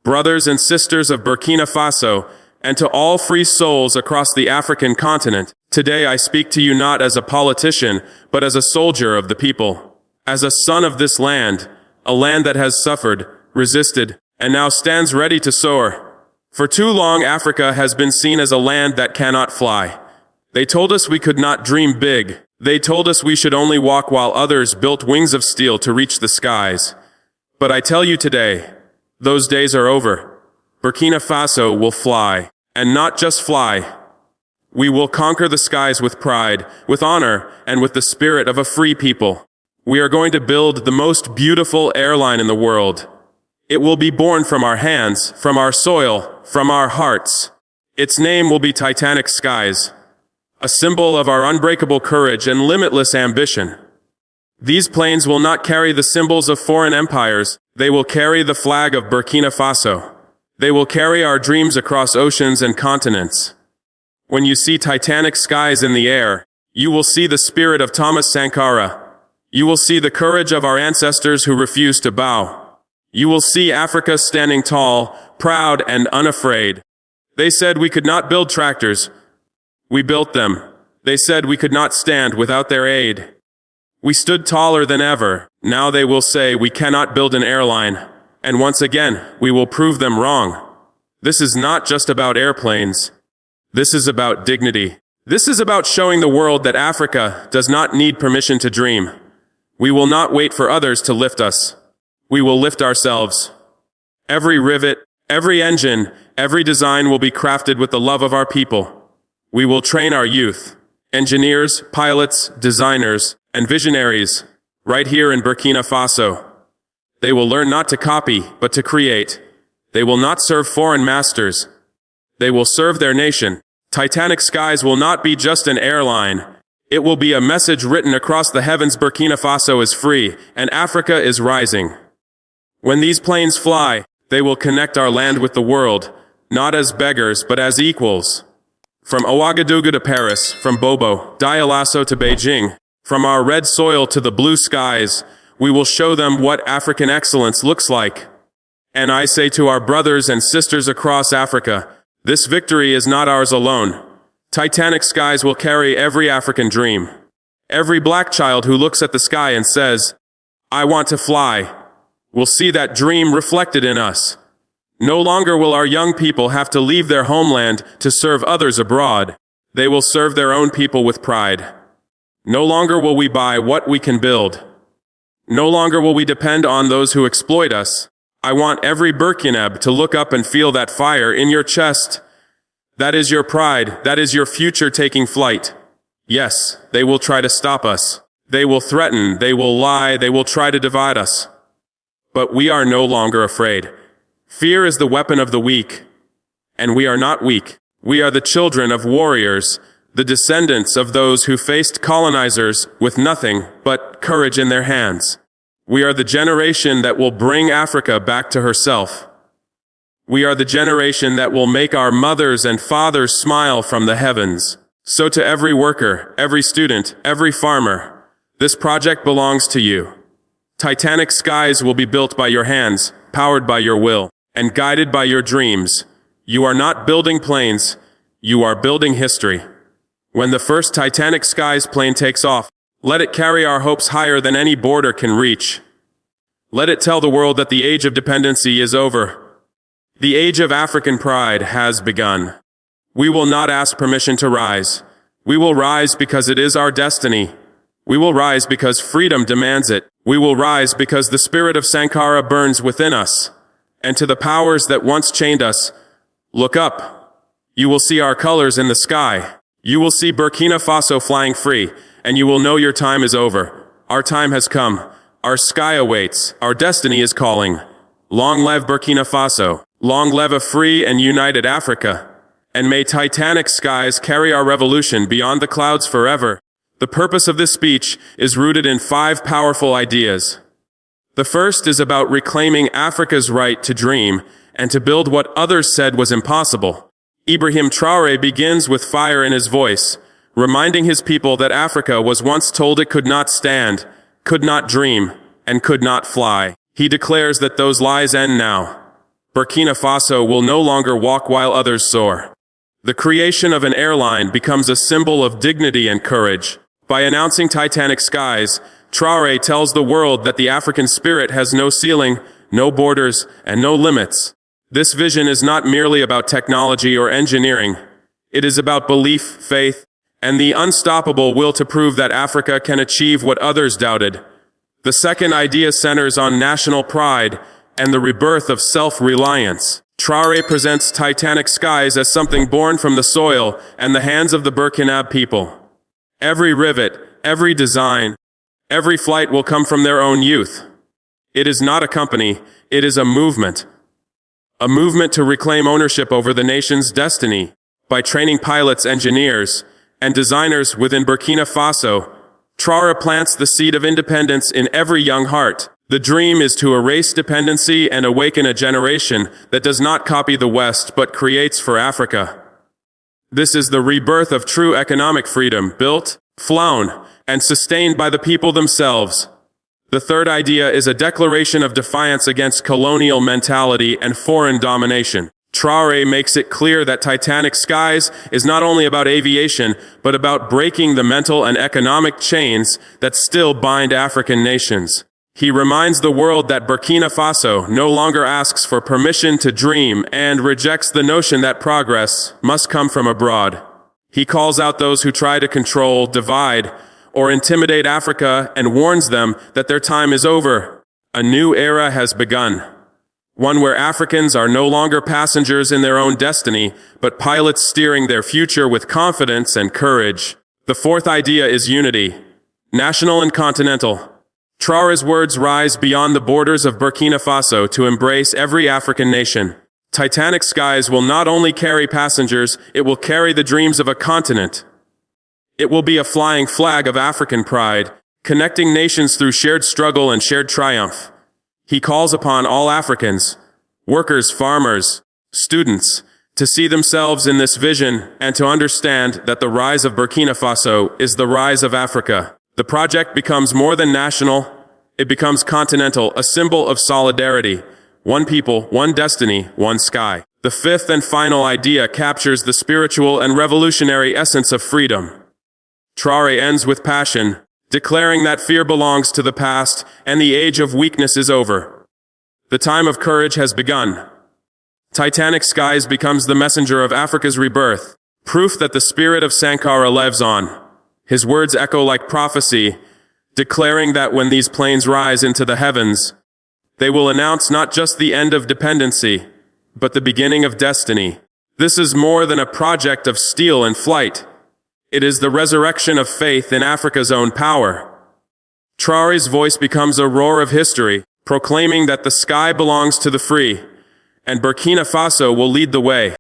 brothers and sisters of Burkina Faso, and to all free souls across the African continent. Today I speak to you not as a politician, but as a soldier of the people, as a son of this land, a land that has suffered, resisted, and now stands ready to soar. For too long Africa has been seen as a land that cannot fly. They told us we could not dream big. They told us we should only walk while others built wings of steel to reach the skies. But I tell you today, those days are over. Burkina Faso will fly, and not just fly. We will conquer the skies with pride, with honor, and with the spirit of a free people. We are going to build the most beautiful airline in the world. It will be born from our hands, from our soil, from our hearts. Its name will be TITANIC SKIES, a symbol of our unbreakable courage and limitless ambition. These planes will not carry the symbols of foreign empires. They will carry the flag of Burkina Faso. They will carry our dreams across oceans and continents. When you see TITANIC SKIES in the air, you will see the spirit of Thomas Sankara. You will see the courage of our ancestors who refused to bow. You will see Africa standing tall, proud, and unafraid. They said we could not build tractors. We built them. They said we could not stand without their aid. We stood taller than ever. Now they will say we cannot build an airline. And once again, we will prove them wrong. This is not just about airplanes. This is about dignity. This is about showing the world that Africa does not need permission to dream. We will not wait for others to lift us. We will lift ourselves. Every rivet, every engine, every design will be crafted with the love of our people. We will train our youth, engineers, pilots, designers, and visionaries, right here in Burkina Faso. They will learn not to copy, but to create. They will not serve foreign masters. They will serve their nation. TITANIC SKIES will not be just an airline. It will be a message written across the heavens. Burkina Faso is free, and Africa is rising. When these planes fly, they will connect our land with the world, not as beggars, but as equals. From Ouagadougou to Paris, from Bobo, Dioulasso to Beijing, from our red soil to the blue skies, we will show them what African excellence looks like. And I say to our brothers and sisters across Africa, this victory is not ours alone. TITANIC SKIES will carry every African dream. Every black child who looks at the sky and says, I want to fly, will see that dream reflected in us. No longer will our young people have to leave their homeland to serve others abroad. They will serve their own people with pride. No longer will we buy what we can build. No longer will we depend on those who exploit us. I want every Burkinabè to look up and feel that fire in your chest. That is your pride. That is your future taking flight. Yes, they will try to stop us. They will threaten. They will lie. They will try to divide us. But we are no longer afraid. Fear is the weapon of the weak, and we are not weak. We are the children of warriors, the descendants of those who faced colonizers with nothing but courage in their hands. We are the generation that will bring Africa back to herself. We are the generation that will make our mothers and fathers smile from the heavens. So to every worker, every student, every farmer, this project belongs to you. TITANIC SKIES will be built by your hands, powered by your will, and guided by your dreams. You are not building planes, you are building history. When the first TITANIC SKIES plane takes off, let it carry our hopes higher than any border can reach. Let it tell the world that the age of dependency is over. The age of African pride has begun. We will not ask permission to rise. We will rise because it is our destiny. We will rise because freedom demands it. We will rise because the spirit of Sankara burns within us. And to the powers that once chained us, look up. You will see our colors in the sky. You will see Burkina Faso flying free, and you will know your time is over. Our time has come. Our sky awaits. Our destiny is calling. Long live Burkina Faso. Long live a free and united Africa. And may TITANIC SKIES carry our revolution beyond the clouds forever. The purpose of this speech is rooted in 5 powerful ideas. The first is about reclaiming Africa's right to dream and to build what others said was impossible. Ibrahim Traoré begins with fire in his voice, reminding his people that Africa was once told it could not stand, could not dream, and could not fly. He declares that those lies end now. Burkina Faso will no longer walk while others soar. The creation of an airline becomes a symbol of dignity and courage. By announcing Titanic Skies, Traore tells the world that the African spirit has no ceiling, no borders, and no limits. This vision is not merely about technology or engineering. It is about belief, faith, and the unstoppable will to prove that Africa can achieve what others doubted. The second idea centers on national pride and the rebirth of self-reliance. Traore presents Titanic Skies as something born from the soil and the hands of the Burkinabè people. Every rivet, every design, every flight will come from their own youth. It is not a company, it is a movement. A movement to reclaim ownership over the nation's destiny. By training pilots, engineers, and designers within Burkina Faso, Traore plants the seed of independence in every young heart. The dream is to erase dependency and awaken a generation that does not copy the West but creates for Africa. This is the rebirth of true economic freedom, built, flown, and sustained by the people themselves. The third idea is a declaration of defiance against colonial mentality and foreign domination. Traore makes it clear that Titanic Skies is not only about aviation, but about breaking the mental and economic chains that still bind African nations. He reminds the world that Burkina Faso no longer asks for permission to dream and rejects the notion that progress must come from abroad. He calls out those who try to control, divide, or intimidate Africa and warns them that their time is over. A new era has begun. One where Africans are no longer passengers in their own destiny, but pilots steering their future with confidence and courage. The fourth idea is unity, national and continental. Traore's words rise beyond the borders of Burkina Faso to embrace every African nation. Titanic Skies will not only carry passengers, it will carry the dreams of a continent. It will be a flying flag of African pride, connecting nations through shared struggle and shared triumph. He calls upon all Africans, workers, farmers, students, to see themselves in this vision and to understand that the rise of Burkina Faso is the rise of Africa. The project becomes more than national, it becomes continental, a symbol of solidarity. One people, one destiny, one sky. The fifth and final idea captures the spiritual and revolutionary essence of freedom. Traore ends with passion, declaring that fear belongs to the past and the age of weakness is over. The time of courage has begun. Titanic Skies becomes the messenger of Africa's rebirth, proof that the spirit of Sankara lives on. His words echo like prophecy, declaring that when these planes rise into the heavens, they will announce not just the end of dependency, but the beginning of destiny. This is more than a project of steel and flight. It is the resurrection of faith in Africa's own power. Traore's voice becomes a roar of history, proclaiming that the sky belongs to the free, and Burkina Faso will lead the way.